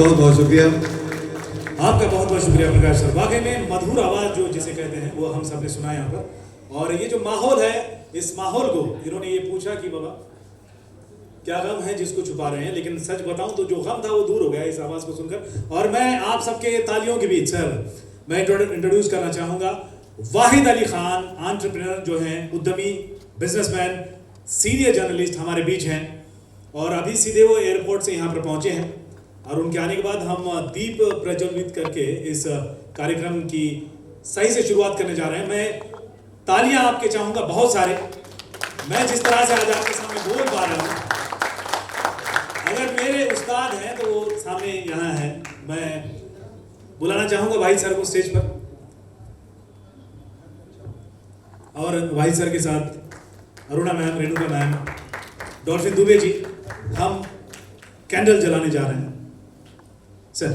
बहुत बहुत शुक्रिया, आपका बहुत बहुत शुक्रिया प्रकाश सर। वाकई में मधुर आवाज़ जो जिसे कहते हैं वो हम सब ने सुना यहाँ पर। और ये जो माहौल है, इस माहौल को इन्होंने ये पूछा कि बाबा क्या गम है जिसको छुपा रहे हैं, लेकिन सच बताऊं तो जो गम था वो दूर हो गया इस आवाज़ को सुनकर। और मैं आप सबके तालियों के बीच सर मैं इंट्रोड्यूस करना चाहूँगा वाहिद अली खान, एंटरप्रेन्योर जो हैं, उद्यमी, बिजनेसमैन, सीनियर जर्नलिस्ट हमारे बीच हैं। और अभी सीधे वो एयरपोर्ट से यहाँ पर पहुँचे हैं और उनके आने के बाद हम दीप प्रज्वलित करके इस कार्यक्रम की सही से शुरुआत करने जा रहे हैं। मैं तालियां आपके चाहूँगा बहुत सारे। मैं जिस तरह से आज आपके सामने बोल पा रहा हूँ, अगर मेरे उस्ताद हैं तो वो सामने यहाँ हैं। मैं बुलाना चाहूँगा वाहिद सर को स्टेज पर, और वाहिद सर के साथ Aruna ma'am, Renuka ma'am, Dolphin Dubey ji, हम कैंडल जलाने जा रहे हैं सर।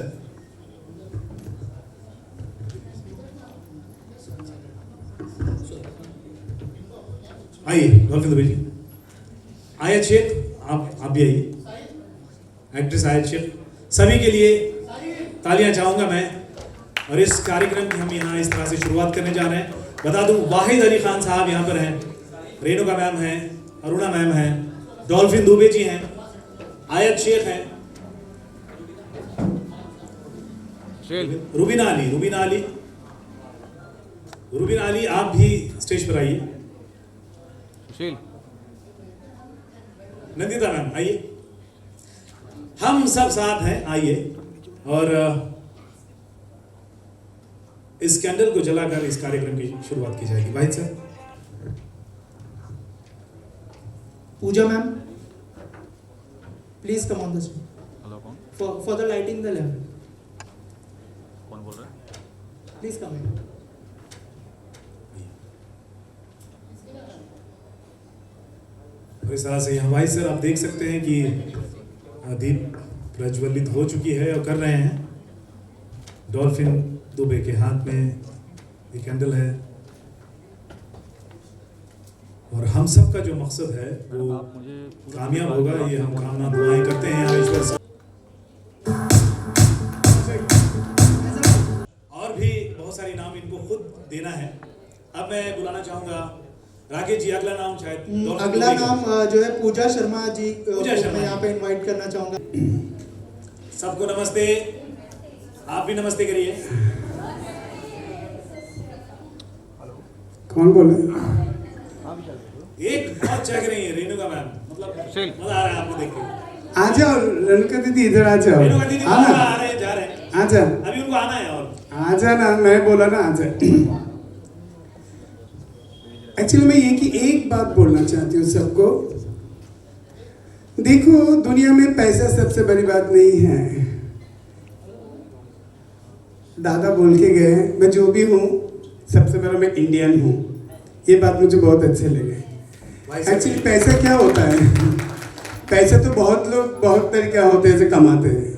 आइए डॉल्फिन दुबे जी, आयत शेख आप भी आइए, एक्ट्रेस आयत शेख, सभी के लिए तालियां चाहूंगा मैं। और इस कार्यक्रम की हम यहाँ इस तरह से शुरुआत करने जा रहे हैं। बता दूं वाहिद अली खान साहब यहाँ पर हैं, रेणुका मैम हैं, अरुणा मैम हैं, डॉल्फिन दुबे जी हैं, आयत शेख हैं, रुबीना अली आप भी स्टेज पर आइए। नंदिता मैम आइए, हम सब साथ हैं, आइए। और इस कैंडल को जलाकर इस कार्यक्रम की शुरुआत की जाएगी। भाई sir. Pooja ma'am, please come on the stage for the lighting the lamp. कौन बोल रहा है? Please come in. इस तरह से यहाँ भाई सर आप देख सकते हैं कि दीप प्रज्वलित हो चुकी है और कर रहे हैं। डॉल्फिन दुबे के हाथ में ये कैंडल है और हम सब का जो मकसद है वो कामयाब होगा, ये हम कामना दुआएं करते हैं यहाँ ईश्वर से। और भी बहुत सारे नाम इनको खुद देना है। अब मैं बुलाना चाहूंगा राकेश जी, अगला नाम शायद अगला नाम जो है पूजा शर्मा जी को शर्मा मैं यहाँ पे इनवाइट करना चाहूँगा। सबको नमस्ते, आप भी नमस्ते करिए। कौन बोल रहे हैं? एक बहुत चेक रही है रेणुका मैम, मतलब मजा आ रहा है आपको देख के। आ जाओ रेणुका दीदी, इधर आ जाओ। रेणुका दीदी आना, आ रहे हैं, जा रहे हैं, आजा अभी उनको आना है। और आजा ना, मैं बोला ना आजा। एक्चुअली मैं ये कि एक बात बोलना चाहती हूँ सबको। देखो दुनिया में पैसा सबसे बड़ी बात नहीं है। दादा बोल के गए, मैं जो भी हूँ सबसे पहले मैं इंडियन हूँ। ये बात मुझे बहुत अच्छे लगे। एक्चुअली पैसा क्या होता है? पैसा तो बहुत लोग बहुत तरीका होते हैं जो कमाते हैं।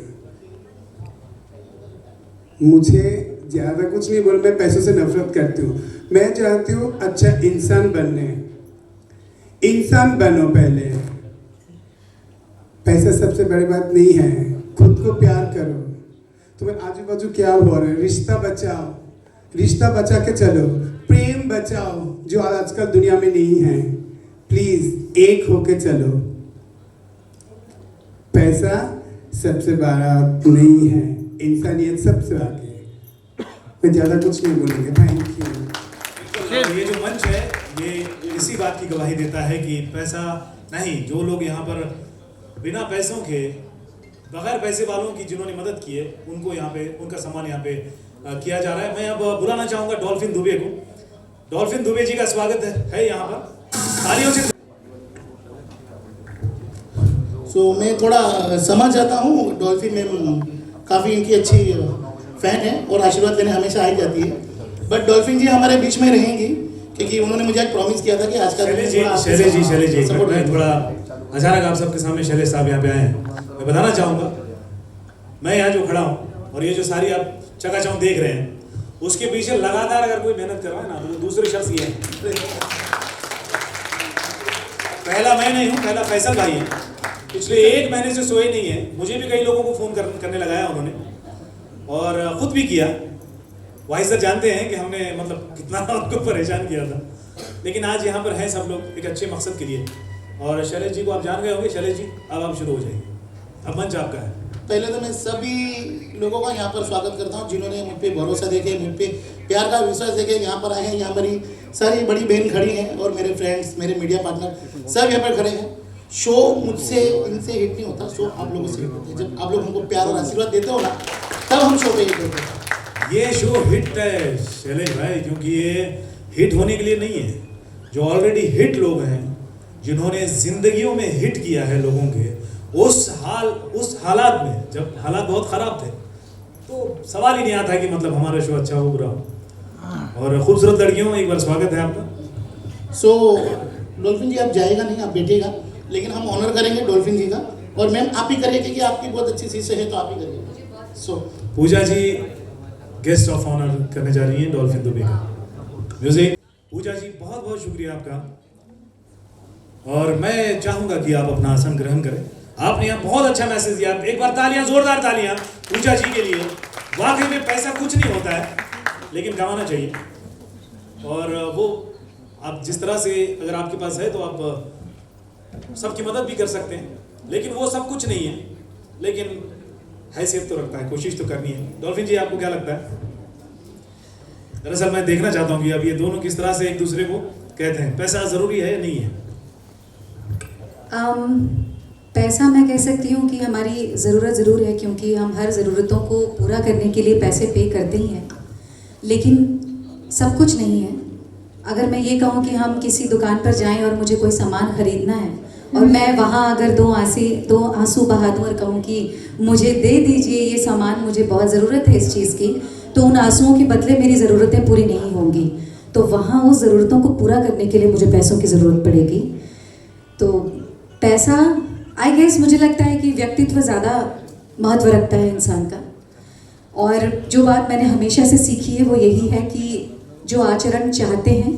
मुझे ज़्यादा कुछ नहीं बोल, मैं पैसों से नफरत करती हूँ। मैं चाहती हूँ अच्छा इंसान बनने। इंसान बनो पहले। पैसा सबसे बड़ी बात नहीं है। खुद को प्यार करो। तुम्हें आजू बाजू क्या हो रहा है? रिश्ता बचाओ, रिश्ता बचा के चलो। प्रेम बचाओ जो आजकल दुनिया में नहीं है। प्लीज एक होके चलो। पैसा सबसे बड़ा नहीं है, इंसानियत सबसे आगे। मैं ज़्यादा कुछ नहीं बोलेंगे। Thank you. ये जो मंच है ये इसी बात की गवाही देता है कि पैसा नहीं, जो लोग यहाँ पर बिना पैसों के, बगैर पैसे वालों की जिन्होंने मदद की है, उनको यहाँ पे उनका सम्मान यहाँ पे किया जा रहा है। मैं अब बुलाना चाहूँगा डॉल्फिन दुबे को। डॉल्फिन दुबे जी का स्वागत है यहाँ पर, तालियों से। मैं थोड़ा समझ जाता हूँ। डॉल्फिन मैम काफ़ी इनकी अच्छी फ़ैन है और आशीर्वाद लेने हमेशा आई जाती है। बट डॉल्फिन जी हमारे बीच में रहेंगी क्योंकि उन्होंने मुझे एक प्रॉमिस किया था कि आज का शैलेश जी मैं थोड़ा अचानक आप सबके सामने शैलेश साहब यहाँ पे आए हैं। मैं बताना चाहूँगा, मैं यहाँ जो खड़ा हूँ और ये जो सारी आप चकाचौंध देख रहे हैं, उसके पीछे लगातार अगर कोई मेहनत कर रहा है ना तो दूसरे शख्स ये है। पहला मैं नहीं हूँ, पहला फैसल भाई है। पिछले 1 महीने से सोए नहीं है। मुझे भी कई लोगों को फ़ोन करने लगाया उन्होंने, और ख़ुद भी किया। वाहिद सर जानते हैं कि हमने मतलब कितना उनको परेशान किया था, लेकिन आज यहाँ पर हैं सब लोग एक अच्छे मकसद के लिए। और शैलेश जी को आप जान गए होंगे। शैलेश जी अब आप शुरू हो जाइए, अब मंच आपका है। पहले तो मैं सभी लोगों का यहाँ पर स्वागत करता हूँ जिन्होंने मुझ पे भरोसा देके, मुझ पे प्यार का विश्वास देके यहाँ पर आए हैं। यहाँ मेरी सारी बड़ी बहन खड़ी हैं और मेरे फ्रेंड्स, मेरे मीडिया पार्टनर सब यहाँ पर खड़े हैं। शो मुझसे इनसे हिट नहीं होता, शो आप लोगों से हिट होता है। जब आप लोग हमको प्यार और आशीर्वाद देते हो ना, तब हम शो पे हिट होते हैं। ये शो हिट है शैलेश भाई, क्योंकि ये हिट होने के लिए नहीं है। जो ऑलरेडी हिट लोग हैं, जिन्होंने जिंदगियों में हिट किया है लोगों के, उस हालात में, जब हालात बहुत ख़राब थे, तो सवाल ही नहीं आता कि मतलब हमारा शो अच्छा हो बुरा हो। और खूबसूरत लड़कियों, एक बार स्वागत है आपका। सो डॉल्फिन जी आप जाएगा नहीं, आप बैठेगा, लेकिन हम ऑनर करेंगे डॉल्फिन जी का। और मैम आप ही करिए क्योंकि आपकी बहुत अच्छी चीज़ है, तो आप ही करिए। सो पूजा जी गेस्ट ऑफ ऑनर करने जा रही हैं डॉल्फिन दुबे का। म्यूजिक। पूजा जी बहुत बहुत शुक्रिया आपका, और मैं चाहूँगा कि आप अपना आसन ग्रहण करें। आपने यहाँ बहुत अच्छा मैसेज दिया। एक बार तालियां, जोरदार तालियां पूजा जी के लिए। वाकई में पैसा कुछ नहीं होता है, लेकिन कमाना चाहिए। और वो आप जिस तरह से अगर आपके पास है तो आप सबकी मदद भी कर सकते हैं, लेकिन वो सब कुछ नहीं है, लेकिन हैसियत तो रखता है, कोशिश तो करनी है। डॉल्फिन जी आपको क्या लगता है? दरअसल मैं देखना चाहता हूँ कि अब ये दोनों किस तरह से एक दूसरे को कहते हैं। पैसा ज़रूरी है या नहीं है? पैसा मैं कह सकती हूँ कि हमारी ज़रूरत ज़रूर है, क्योंकि हम हर ज़रूरतों को पूरा करने के लिए पैसे पे करते ही हैं, लेकिन सब कुछ नहीं है। अगर मैं ये कहूँ कि हम किसी दुकान पर जाएं और मुझे कोई सामान ख़रीदना है, और मैं वहाँ अगर दो आंसू बहा दूँ और कहूँ कि मुझे दे दीजिए ये सामान, मुझे बहुत ज़रूरत है इस चीज़ की, तो उन आंसुओं के बदले मेरी ज़रूरतें पूरी नहीं होंगी। तो वहाँ उस ज़रूरतों को पूरा करने के लिए मुझे पैसों की ज़रूरत पड़ेगी। तो पैसा, आई गेस, मुझे लगता है कि व्यक्तित्व ज़्यादा महत्व रखता है इंसान का। और जो बात मैंने हमेशा से सीखी है वो यही है कि जो आचरण चाहते हैं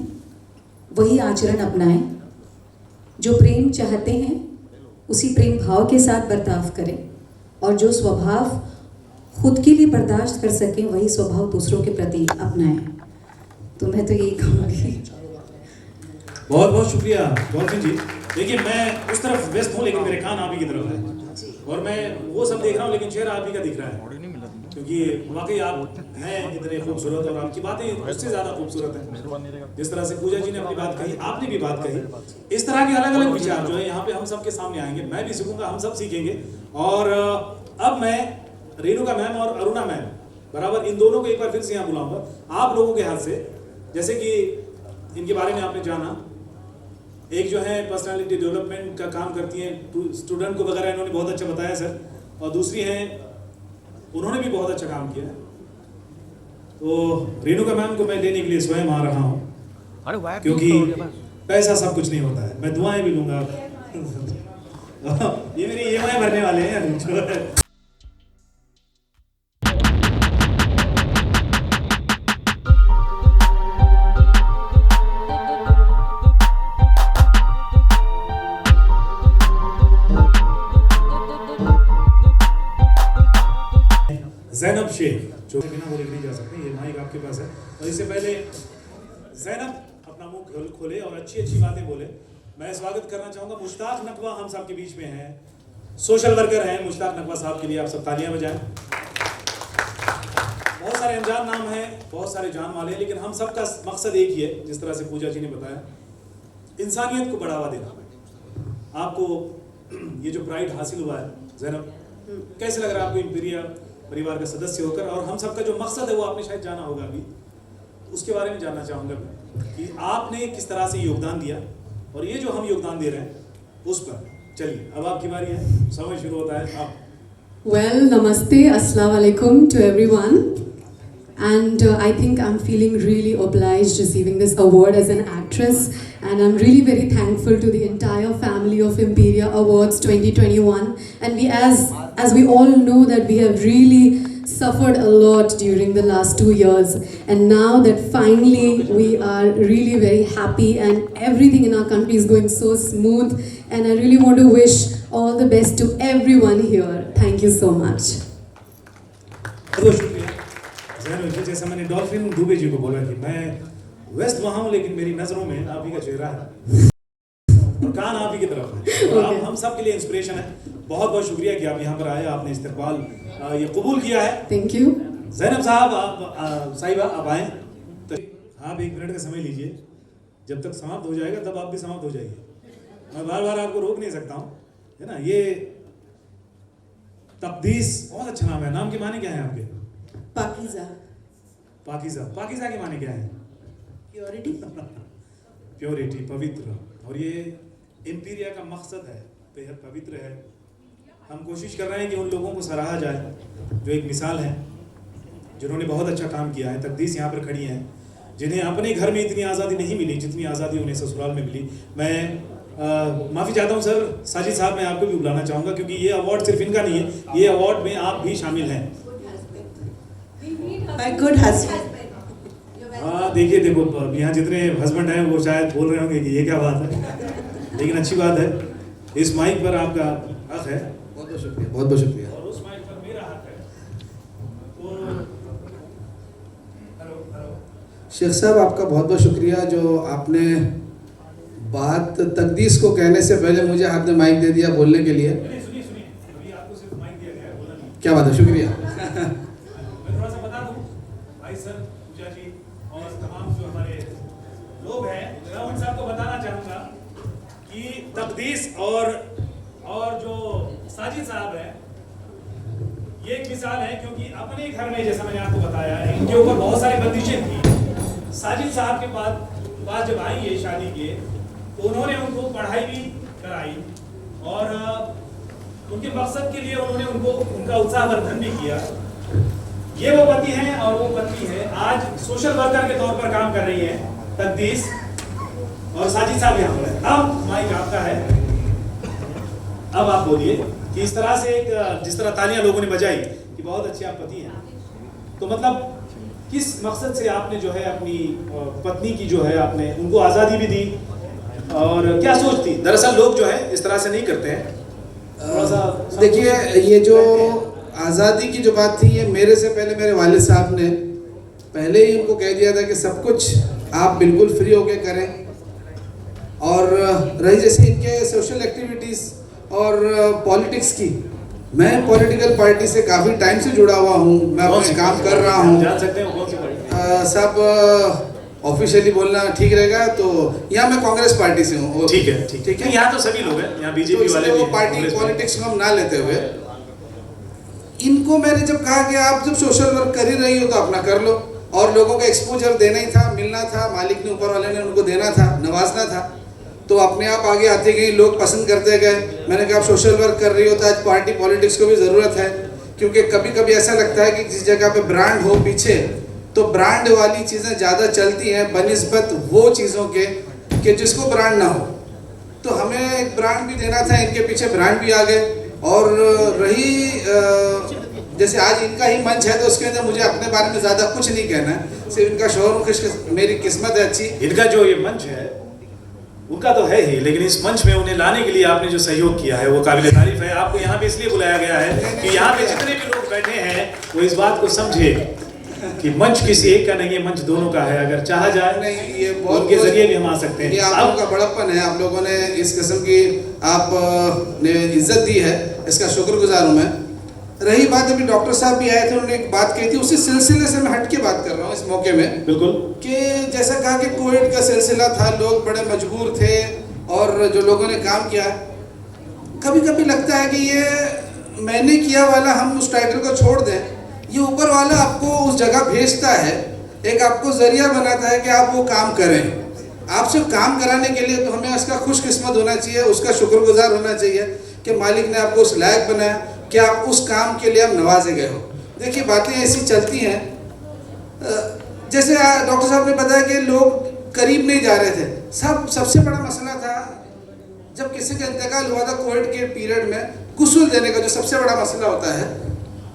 वही आचरण अपनाएं। जो प्रेम चाहते हैं उसी प्रेम भाव के साथ बर्ताव करें, और जो स्वभाव खुद के लिए बर्दाश्त कर सकें वही स्वभाव दूसरों के प्रति अपनाएं। तो मैं तो यही कहूँगी। बहुत बहुत शुक्रिया डॉल्फिन जी। देखिए, मैं उस तरफ व्यस्त हूँ, लेकिन मेरे कान आप ही की तरफ है, और मैं वो सब देख रहा हूँ, लेकिन चेहरा आप ही का दिख रहा है, क्योंकि वाकई आप हैं इतने खूबसूरत, और आपकी बातें उससे ज़्यादा खूबसूरत हैं। जिस तरह से पूजा जी ने अपनी बात कही, आपने भी बात कही, इस तरह के अलग अलग विचार जो है यहाँ पे हम सबके सामने आएंगे। मैं भी सीखूंगा, हम सब सीखेंगे। और अब मैं रेणुका मैम और अरुणा मैम बराबर, इन दोनों को एक बार फिर से यहाँ बुलाऊंगा आप लोगों के हाथ से। जैसे कि इनके बारे में आपने जाना, एक जो है पर्सनालिटी डेवलपमेंट का काम करती हैं, स्टूडेंट को वगैरह इन्होंने बहुत अच्छा बताया सर, और दूसरी हैं उन्होंने भी बहुत अच्छा काम किया। तो रेणुका मैम को मैं लेने के लिए स्वयं आ रहा हूँ, क्योंकि पैसा सब कुछ नहीं होता है। मैं दुआएं भी लूँगा। ये मेरी EMI भरने वाले हैं। ज़ैनब शेख, जो बिना बोले नहीं जा सकते, ये माइक आपके पास है। और इससे पहले ज़ैनब अपना मुंह खोले और अच्छी अच्छी बातें बोले, मैं स्वागत करना चाहूँगा मुश्ताक नकवा हम सब के बीच में हैं, सोशल वर्कर हैं मुश्ताक नकवा साहब के लिए आप सब तालियां बजाएं। बहुत सारे अनजान नाम हैं, बहुत सारे जान वाले हैं, लेकिन हम सबका मकसद एक ही है, जिस तरह से पूजा जी ने बताया, इंसानियत को बढ़ावा देना। आपको ये जो प्राइड हासिल हुआ है ज़ैनब, कैसे लग रहा है आपको इंपीरिया परिवार का सदस्य होकर? और हम सबका जो मकसद है वो आपने शायद जाना होगा अभी, उसके बारे में जानना चाहूँगा कि आपने किस तरह से योगदान दिया, और ये जो हम योगदान दे रहे हैं उस पर। चलिए अब आपकी बारी है, समय शुरू होता है। आप Well, namaste, assalamu alaikum to everyone. And I think I'm feeling really obliged receiving this award as an actress. And I'm really very thankful to the entire family of Imperia Awards 2021. And we, as we all know, that we have really suffered a lot during the last 2 years, and now that finally we are really very happy and everything in our country is going so smooth, and I really want to wish all the best to everyone here. Thank you so much. बहुत शुक्रिया जैन जी। जैसा मैंने dolphin Dubey जी को बोला कि मैं waste वहाँ हूँ लेकिन मेरी नज़रों में आप ही का चेहरा है और कान आप ही की तरफ है, और आप हम सब के लिए इंस्पिरेशन है। बहुत बहुत शुक्रिया कि आप यहाँ पर आए, आपने इस्तकबाल ये कबूल किया है। Thank you. जैनब साहब आप साहिबा आप आए तो आप 1 मिनट का समय लीजिए, जब तक समाप्त हो जाएगा तब आप भी समाप्त हो जाइए। मैं बार बार आपको रोक नहीं सकता हूँ, है ना। ये तकदीस बहुत अच्छा नाम है। नाम के माने क्या है आपके? पाकीज़ा। पाकीज़ा, पाकीज़ा के माने क्या है? प्योरिटी। प्योरिटी, पवित्र। और ये एम्पीरिया का मकसद है, बेहद पवित्र है। हम कोशिश कर रहे हैं कि उन लोगों को सराहा जाए जो एक मिसाल है, जिन्होंने बहुत अच्छा काम किया है। तकदीस यहाँ पर खड़ी हैं जिन्हें अपने घर में इतनी आज़ादी नहीं मिली जितनी आज़ादी उन्हें ससुराल में मिली। मैं माफ़ी चाहता हूँ सर, साजिद साहब मैं आपको भी बुलाना चाहूँगा क्योंकि ये अवार्ड सिर्फ इनका नहीं है, ये अवार्ड में आप भी शामिल हैं। My good husband. हाँ देखिए, देखो यहाँ जितने हस्बैंड हैं वो शायद बोल रहे होंगे कि ये क्या बात है, लेकिन अच्छी बात है। इस माइक पर आपका हक है। बहुत बहुत शुक्रिया, बहुत बहुत शुक्रिया। और उस माइक पर मेरा हक है। तो हेलो शेख साहब, आपका बहुत बहुत शुक्रिया जो आपने बात तकदीस को कहने से पहले मुझे आपने माइक दे दिया बोलने के लिए। सुनिए सुनिए, अभी आपको सिर्फ माइक दिया गया है, बोला नहीं। क्या बात है, शुक्रिया। मैं थोड़ा सा बता दूं, भाई सर, पूजा जी और तमाम जो हमारे लोग हैं, मैं उन सबको बताना चाहूँगा कि तकदीस और जो साजिद साहब हैं, ये एक मिसाल है क्योंकि अपने घर में जैसा मैंने आपको बताया इनके ऊपर बहुत सारी बंदिशें थी। साजिद साहब के बाद जब आई ये शादी के, तो उन्होंने उनको पढ़ाई भी कराई और उनके मकसद के लिए उन्होंने उनको उनका उत्साहवर्धन भी किया। ये वो पति हैं और वो पत्नी है, आज सोशल वर्कर के तौर पर काम कर रही है तकदीस और साजिद साहब यहाँ पर है। अब माइक आपका है, अब आप बोलिए कि इस तरह से जिस तरह तालियां लोगों ने बजाई कि बहुत अच्छे आप पति हैं, तो मतलब किस मकसद से आपने जो है अपनी पत्नी की जो है आपने उनको आज़ादी भी दी और क्या सोच थी? दरअसल लोग जो है इस तरह से नहीं करते हैं। थोड़ा सा देखिए, ये जो आज़ादी की जो बात थी, ये मेरे से पहले मेरे वालिद साहब ने पहले ही उनको कह दिया था कि सब कुछ आप बिल्कुल फ्री होके करें। और रही जैसे इनके सोशल एक्टिविटीज़ और पॉलिटिक्स की, मैं पॉलिटिकल पार्टी से काफ़ी टाइम से जुड़ा हुआ हूँ, मैं अपने काम कर रहा हूँ। जान सकते हैं कौन सी पार्टी? सब ऑफिशियली बोलना ठीक रहेगा, तो यहाँ मैं कांग्रेस पार्टी से हूँ। ठीक है, ठीक है। यहाँ तो सभी लोग हैं, यहाँ बीजेपी तो वाले भी हैं, पार्टी कांग्रेस पॉलिटिक्स को हम ना लेते हुए, इनको मैंने जब कहा कि आप जब सोशल वर्क कर ही रही हो तो अपना कर लो, और लोगों को एक्सपोजर देना ही था, मिलना था, मालिक ने ऊपर वाले ने उनको देना था, नवाजना था, तो अपने आप आगे आते गई, लोग पसंद करते गए। मैंने कहा आप सोशल वर्क कर रही हो तो आज पार्टी पॉलिटिक्स को भी ज़रूरत है, क्योंकि कभी कभी ऐसा लगता है कि जिस जगह पे ब्रांड हो पीछे, तो ब्रांड वाली चीज़ें ज़्यादा चलती हैं बनिस्बत वो चीज़ों के कि जिसको ब्रांड ना हो। तो हमें एक ब्रांड भी देना था, इनके पीछे ब्रांड भी आ गए। और रही जैसे आज इनका ही मंच है, तो उसके अंदर मुझे अपने बारे में ज़्यादा कुछ नहीं कहना है, सिर्फ इनका शोहर मेरी किस्मत है अच्छी। इनका जो ये मंच है उनका तो है ही, लेकिन इस मंच में उन्हें लाने के लिए आपने जो सहयोग किया है वो काबिल तारीफ है। आपको यहाँ पे इसलिए बुलाया गया है कि यहाँ पे जितने भी लोग बैठे हैं वो इस बात को समझे कि मंच किसी एक का नहीं है, मंच दोनों का है। अगर चाहा जाए नहीं, ये बहुत उनके जरिए भी हम आ सकते हैं। ये आप लोगों का बड़प्पन है, आप लोगों ने इस किस्म की आपने इज्जत दी है, इसका शुक्रगुजार हूँ मैं। रही बात, अभी डॉक्टर साहब भी आए थे, उन्होंने एक बात कही थी, उसी सिलसिले से मैं हट के बात कर रहा हूँ इस मौके में। बिल्कुल, कि जैसा कहा कि कोविड का सिलसिला था, लोग बड़े मजबूर थे और जो लोगों ने काम किया, कभी कभी लगता है कि ये मैंने किया वाला हम उस टाइटल को छोड़ दें, ये ऊपर वाला आपको उस जगह भेजता है, एक आपको जरिया बनाता है कि आप वो काम करें। आपसे काम कराने के लिए तो हमें उसका खुशकिस्मत होना चाहिए, उसका शुक्रगुजार होना चाहिए कि मालिक ने आपको उस लायक बनाया कि आप उस काम के लिए आप नवाजे गए हो। देखिए, बातें ऐसी चलती हैं, जैसे डॉक्टर साहब ने बताया कि लोग करीब नहीं जा रहे थे। सबसे बड़ा मसला था जब किसी का इंतकाल हुआ था कोविड के पीरियड में, गुस्ल देने का जो सबसे बड़ा मसला होता है,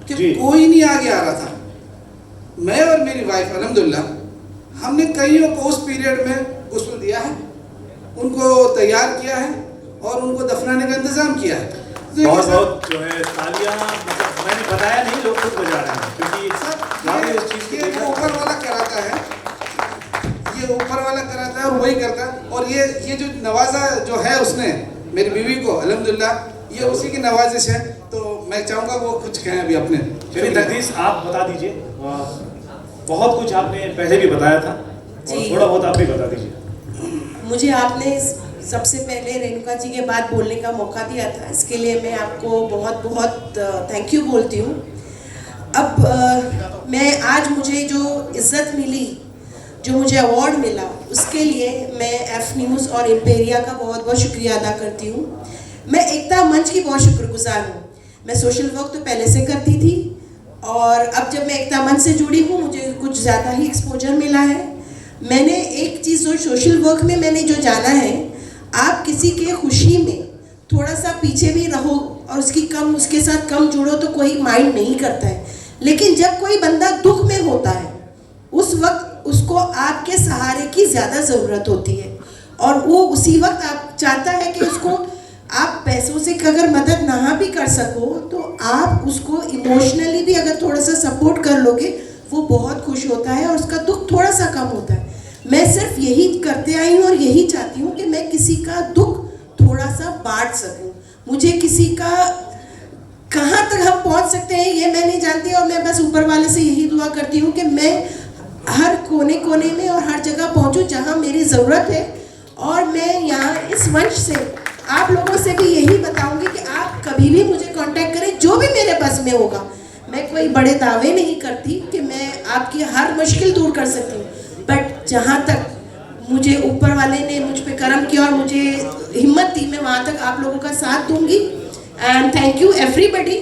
कि जी। कोई नहीं आगे आ रहा था। मैं और मेरी वाइफ अल्हम्दुलिल्लाह हमने कईयों को उस पीरियड में गुस्ल दिया है, उनको तैयार किया है और उनको दफनाने का इंतजाम किया है। तो ये बहुत सब- बहुत जो है तालियां, मतलब मैंने बताया नहीं, लोग खुद बजा रहे हैं क्योंकि आपने इस चीज को ये देखा। ऊपर वाला कराता है, ये ऊपर वाला कराता है और वही करता है। और ये जो नवाजा जो है उसने मेरी बीवी को अल्हम्दुलिल्लाह, ये उसी की नवाजिश है। तो मैं चाहूँगा वो कुछ कहें अभी अपने। चलिए तकदीस आप बता दीजिए, बहुत कुछ आपने पहले भी बताया था और जी। थोड़ा बहुत आप भी बता दीजिए। मुझे आपने सबसे पहले रेणुका जी के बाद बोलने का मौका दिया था, इसके लिए मैं आपको बहुत बहुत थैंक यू बोलती हूँ। अब मैं आज मुझे जो इज़्ज़त मिली, जो मुझे अवार्ड मिला, उसके लिए मैं एफ न्यूज़ और इम्पेरिया का बहुत बहुत शुक्रिया अदा करती हूँ। मैं एकता मंच की बहुत शुक्रगुजार हूँ। मैं सोशल वर्क तो पहले से करती थी और अब जब मैं एकता मंच से जुड़ी हूँ मुझे कुछ ज़्यादा ही एक्सपोजर मिला है। मैंने एक चीज़ जो सोशल वर्क में मैंने जो जाना है, आप किसी के खुशी में थोड़ा सा पीछे भी रहो और उसके साथ कम जुड़ो तो कोई माइंड नहीं करता है, लेकिन जब कोई बंदा दुख में होता है उस वक्त उसको आपके सहारे की ज़्यादा ज़रूरत होती है और वो उसी वक्त आप चाहता है कि उसको आप पैसों से अगर मदद ना भी कर सको तो आप उसको इमोशनली भी अगर थोड़ा सा सपोर्ट कर लोगे, वो बहुत खुश होता है और उसका दुख थोड़ा सा कम होता है। मैं सिर्फ यही करते आई हूँ और यही चाहती हूँ कि मैं किसी का दुख थोड़ा सा बांट सकूँ। मुझे किसी का कहाँ तक हम पहुँच सकते हैं ये मैं नहीं जानती और मैं बस ऊपर वाले से यही दुआ करती हूँ कि मैं हर कोने कोने में और हर जगह पहुँचूँ जहाँ मेरी ज़रूरत है। और मैं यहाँ इस मंच से आप लोगों से भी यही बताऊँगी कि आप कभी भी मुझे कांटेक्ट करें, जो भी मेरे पास में होगा। मैं कोई बड़े दावे नहीं करती कि मैं आपकी हर मुश्किल दूर कर सकती हूँ, बट जहाँ तक मुझे ऊपर वाले ने मुझ पे करम किया और मुझे हिम्मत दी, मैं वहाँ तक आप लोगों का साथ दूंगी। And thank you everybody.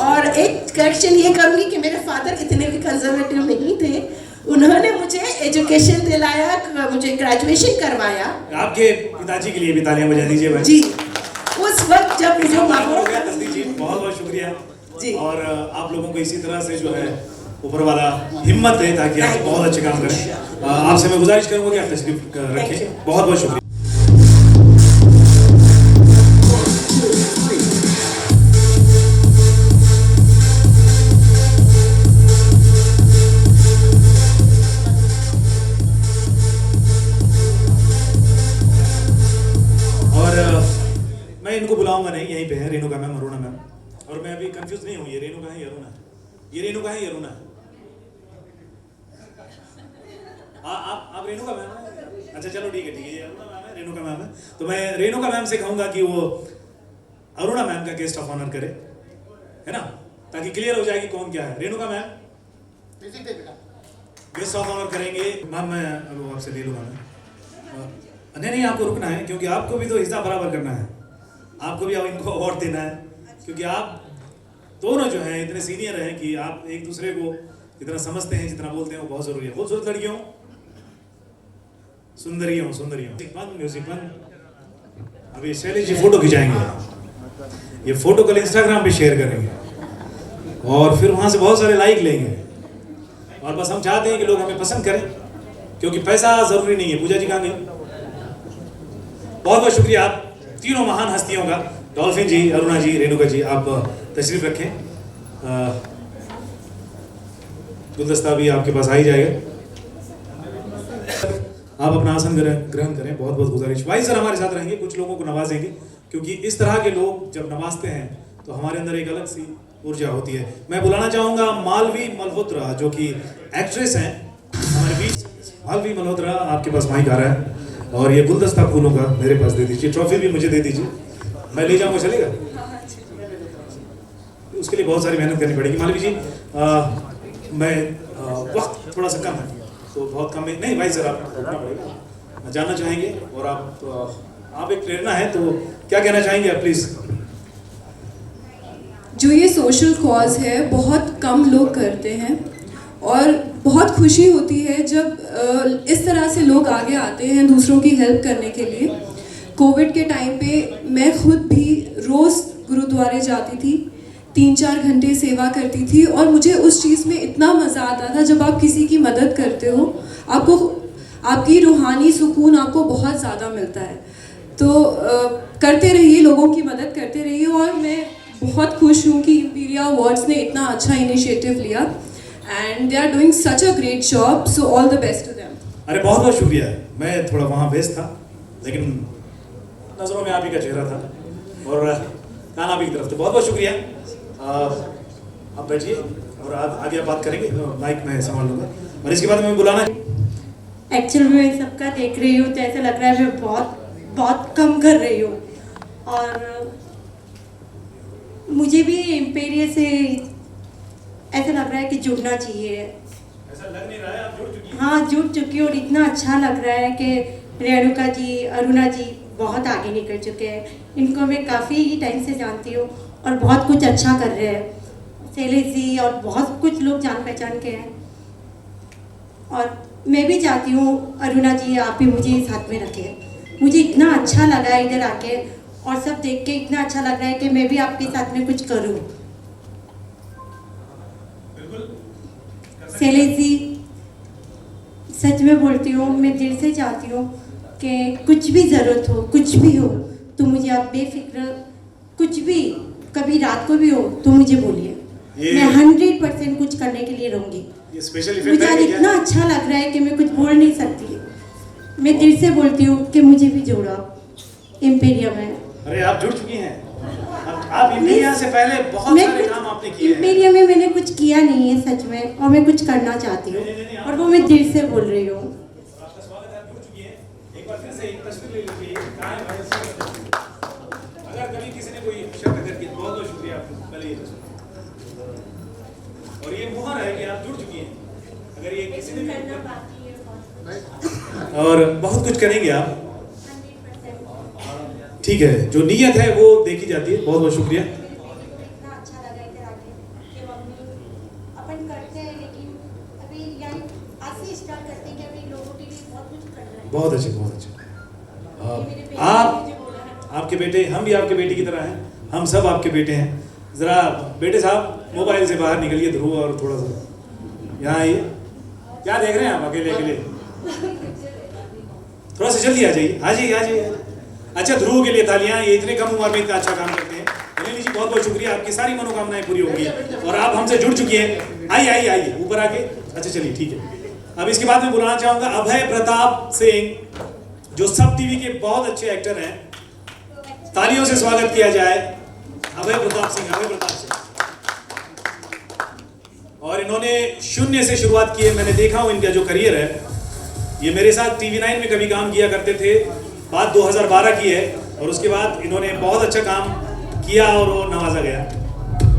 और एक करेक्शन ये करूँगी कि मेरे फादर इतने भी कंजर्वेटिव नहीं थे, उन्होंने मुझे एजुकेशन दिलाया, मुझे ग्रेजुएशन करवाया। आपके पिताजी के लिए भी तालियां बजा दीजिए भाई। जी, उस वक्त जब मुझे माहौल जी बहुत बहुत शुक्रिया जी। और आप लोगों को इसी तरह से जो है ऊपर वाला हिम्मत दे ताकि आप बहुत अच्छे काम करें। आपसे मैं गुजारिश करूंगा कि आप तशरीफ रखें। बहुत बहुत शुक्रिया। मैं इनको बुलाऊंगा नहीं, यहीं पे है रेणुका मैम, अरुणा मैम, और मैं अभी कंफ्यूज नहीं हूँ ये रेणुका है या अरुणा है, ये रेणुका है या अरुणा है। आप रेणुका मैम है? अच्छा चलो ठीक है ये अरुणा मैम है, रेणुका मैम है। तो मैं रेणुका मैम से कहूंगा कि वो अरुणा मैम का गेस्ट ऑफ ऑनर करे, है ना, ताकि क्लियर हो जाए कि कौन क्या है। Renuka ma'am guest of honour करेंगे। मैम मैं वो आपसे ले लूँगा मैं। नहीं आपको रुकना है क्योंकि आपको भी तो हिस्सा बराबर करना है, आपको भी अब इनको अवार्ड देना है क्योंकि आप दोनों जो हैं इतने सीनियर हैं कि आप एक दूसरे को जितना समझते हैं, जितना बोलते हैं वो बहुत जरूरी है। खूबसूरत लड़कियों, सुंदरियों म्यूजिक बंद। अभी शैलेश जी फोटो खिंचाएंगे, ये फोटो कल इंस्टाग्राम पे शेयर करेंगे और फिर वहां से बहुत सारे लाइक लेंगे और बस हम चाहते हैं कि लोग हमें पसंद करें क्योंकि पैसा जरूरी नहीं है। पूजा जी कहाँ गई? बहुत बहुत शुक्रिया आप तीनों महान हस्तियों का, डॉल्फिन जी, अरुणा जी, रेणुका जी, आप तशरीफ रखें। गुलदस्ता भी आपके पास आ ही जाएगा, आप अपना आसन ग्रहण करें। बहुत बहुत गुजारिश। भाई सर हमारे साथ रहेंगे, कुछ लोगों को नवाजेंगे क्योंकि इस तरह के लोग जब नवाजते हैं तो हमारे अंदर एक अलग सी ऊर्जा होती है। मैं बुलाना चाहूँगा मालवी मल्होत्रा जो कि एक्ट्रेस हैं हमारे बीच। मालवी मल्होत्रा आपके पास माइक आ रहा है और ये गुलदस्ता फूलों का मेरे पास दे दीजिए, ट्रॉफी भी मुझे दे दीजिए, मैं ले जाऊँगा, चलेगा? उसके लिए बहुत सारी मेहनत करनी पड़ेगी। मालवी जी मैं वक्त थोड़ा सा कम है तो बहुत कम है। नहीं भाई सर आप रुकना पड़ेगा, जानना चाहेंगे और आप एक प्रेरणा है तो क्या कहना चाहेंगे आप प्लीज़? जो ये सोशल कॉज है बहुत कम लोग करते हैं और बहुत खुशी होती है जब इस तरह से लोग आगे आते हैं दूसरों की हेल्प करने के लिए। कोविड के टाइम पे मैं खुद भी रोज़ गुरुद्वारे जाती थी 3-4 घंटे सेवा करती थी और मुझे उस चीज़ में इतना मज़ा आता था। जब आप किसी की मदद करते हो, आपको आपकी रूहानी सुकून आपको बहुत ज़्यादा मिलता है। तो करते रहिए, लोगों की मदद करते रहिए। और मैं बहुत खुश हूँ कि इंपीरिया अवार्ड्स ने इतना अच्छा इनिशिएटिव लिया and they are doing such a great job, so all the best to them. अरे बहुत बहुत शुक्रिया। मैं थोड़ा वहाँ व्यस्त था, लेकिन नज़रों में आप ही का चेहरा था और कान आप ही की तरफ थे। बहुत बहुत शुक्रिया। आप बैठिए और आप आगे आप बात करेंगे, माइक मैं संभाल लूँगा। और इसके बाद मैं बुलाना एक्चुअल में सबका देख रही हूँ तो ऐसा लग रहा है मैं बहुत कम कर रही हूँ। और मुझे भी एम्पेरिया से ऐसा लग रहा है कि जुड़ना चाहिए। ऐसा लग नहीं रहा है, आप जुड़ चुकी हैं। हाँ, जुड़ चुकी हूँ और इतना अच्छा लग रहा है कि रेणुका जी, अरुणा जी बहुत आगे निकल चुके हैं। इनको मैं काफ़ी टाइम से जानती हूँ और बहुत कुछ अच्छा कर रहे हैं। शैलेश जी और बहुत कुछ लोग जान पहचान के हैं। और मैं भी चाहती हूँ अरुणा जी आप भी मुझे साथ में रखें। मुझे इतना अच्छा लगा इधर आके और सब देख के इतना अच्छा लग रहा है कि मैं भी आपके साथ में कुछ करूँ। शैलेश जी, सच में बोलती हूँ, मैं दिल से चाहती हूँ कि कुछ भी ज़रूरत हो, कुछ भी हो तो मुझे आप बेफिक्र, कुछ भी, कभी रात को भी हो तो मुझे बोलिए। मैं 100% कुछ करने के लिए रहूँगी। ये स्पेशल इफेक्ट मुझे है इतना अच्छा लग रहा है कि मैं कुछ बोल नहीं सकती। मैं दिल से बोलती हूँ कि मुझे भी जोड़ो एम्पेरिया में। अरे आप जुड़ चुकी हैं। आप इंपीरिया से पहले बहुत सारे काम आपने किए हैं। एम्पेरिया में मैंने कुछ किया नहीं है सच में, और मैं कुछ करना चाहती हूँ और वो मैं दिल से बोल रही हूँ। आपका स्वागत है, आप जुड़ चुकी हैं। एक बार फिर से एक तस्वीर ले लीजिए। कहाँ है भाई? अगर कभी किसी ने कोई शर्त करके बहुत बहुत शुक्रिया आपका। पहले ये तस्वीर और ये मुहर है कि आप जुड़ चुकी हैं। अगर ये किसी ने और बहुत कुछ करेंगे आप, ठीक है। जो नीयत है वो देखी जाती है। बहुत बहुत शुक्रिया। इतना अच्छा लगा इधर आके कि मम्मी अपन करते हैं, लेकिन अभी यानी आज से स्टार्ट करते हैं कि अभी लोगों के लिए बहुत कुछ कर रहे हैं। बहुत अच्छे, बहुत अच्छे। आप आपके बेटे, हम भी आपके बेटे की तरह हैं। हम सब आपके बेटे हैं। ज़रा बेटे साहब मोबाइल से बाहर निकलिए, ध्रुव, और थोड़ा सा यहाँ आइए। क्या देख रहे हैं आप अकेले अकेले? थोड़ा सा जल्दी आ जाइए, आ जाइए, आ जाइए। अच्छा, ध्रुव के लिए तालियां। ये इतने कम उम्र में इतना अच्छा काम करते हैं। अनिल जी बहुत बहुत शुक्रिया, आपकी सारी मनोकामनाएं पूरी होंगी और आप हमसे जुड़ चुकी हैं। आइए आइए आइए ऊपर आके। अच्छा चलिए, ठीक है। अब इसके बाद मैं बुलाना चाहूँगा अभय प्रताप सिंह, जो सब टीवी के बहुत अच्छे एक्टर हैं। तालियों से स्वागत किया जाए अभय प्रताप सिंह। अभय प्रताप सिंह, और इन्होंने शून्य से शुरुआत की है। मैंने देखा हूँ इनका जो करियर है। ये मेरे साथ TV9 में कभी काम किया करते थे, बात 2012 की है, और उसके बाद इन्होंने बहुत अच्छा काम किया और वो नवाजा गया।